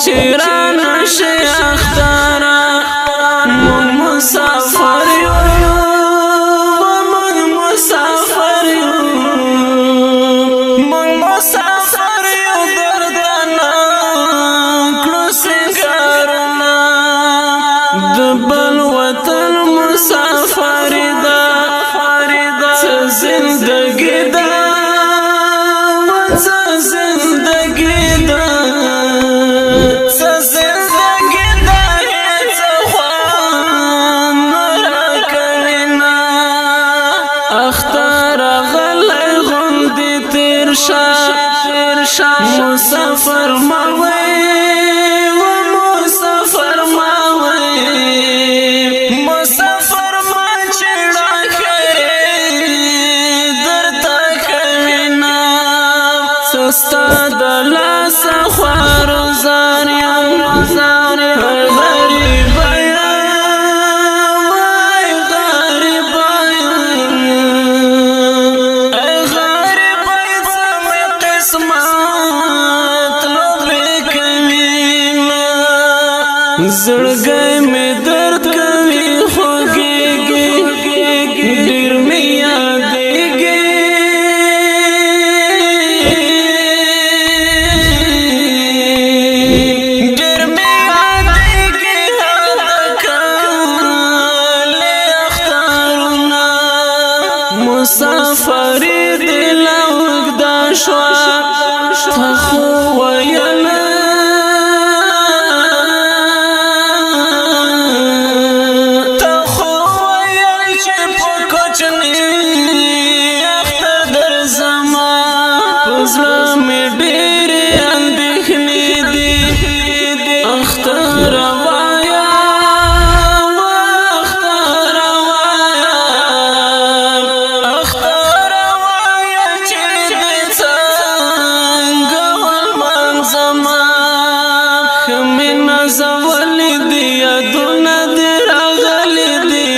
چران شي اختارا مون مسافر یو مون مسافر یو مون مسافر یو دردنا کلو سنگارنا دبل وطن مسافر دا زندگی دا زندگی دا زندگی دا هیڅ خوان را کوینا اختر غلی غوندې تیر شه مسافر ماوی و مسافر ماوی مسافر ما چړه کړې درته کوینا سستا د لاس خوار زار یم غریب یم وای غریب یم ای غریب یم قسمت لوبې کوینا زړګی مې درد کوي خوږېږي ډېر مې یادېږي ډېر مې یادېږي هغه کالې اخترونه مسافري دې لا اوږده شوه ته خو ویله زړه مې ډېرې اندېښنې دي اختر وایا اختر وایا چې دې څنګه ولمانځمه ښه مې نازولي دي یادونه دې راغلي دي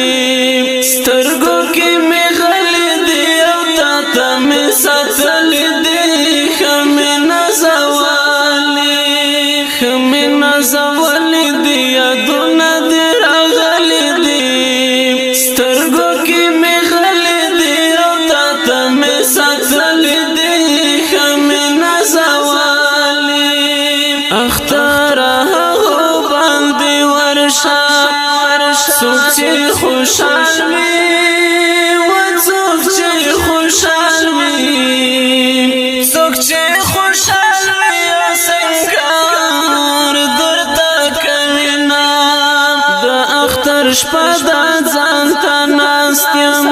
سترګو کې مې غلي دي او تا ته مې ساتلي دي زولي دي یادونه دې راغلي دي سترګو کې مې غلي دي او تا ته مې ساتلي دي ښه مې نازولي اختر هغو باندې ورشه څوک چې خوشحال وي و څوک چې خوشحال وي څوک چې خوشحال وي او سنګار درته کوینا د اختر شپه د ځان ته ناست یم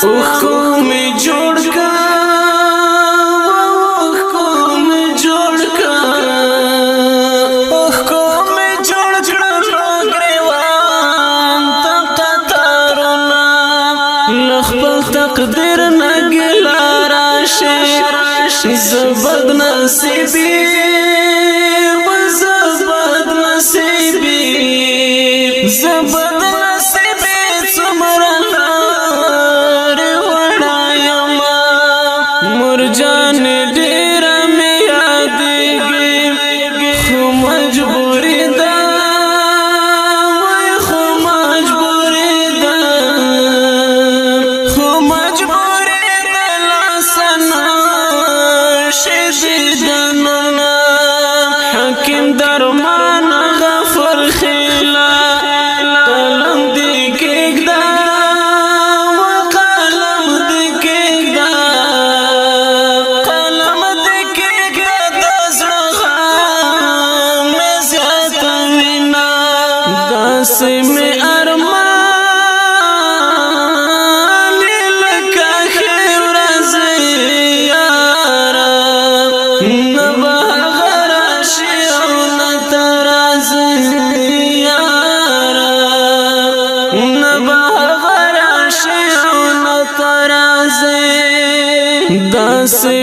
اوښکو مې جوړ که اوښکو مې جوړ که اوښکو مې جوړ کړه نو ګریوان ته قطارونه له خپل تقدیر نه ګیله راشي زه بد نصیبي زه بد نصیبي څومره لارې وړه یمه مرجانې ډېره مې یادېږي خو مجبوري ده وای خو مجبوري ده خو مجبوري ده لاسه نشي دیدنونه حکیم درمان غفر خیلا قلم دی کېږده و قلم دی کېږده قلم دی کېږده د زړه غم مې زیاتوینه داسې مې ارمان لکه ښې ورځې یاره نه به هغه راشي او نه ته راځې یاره نه به هغه راشي او نه ته راځې داسې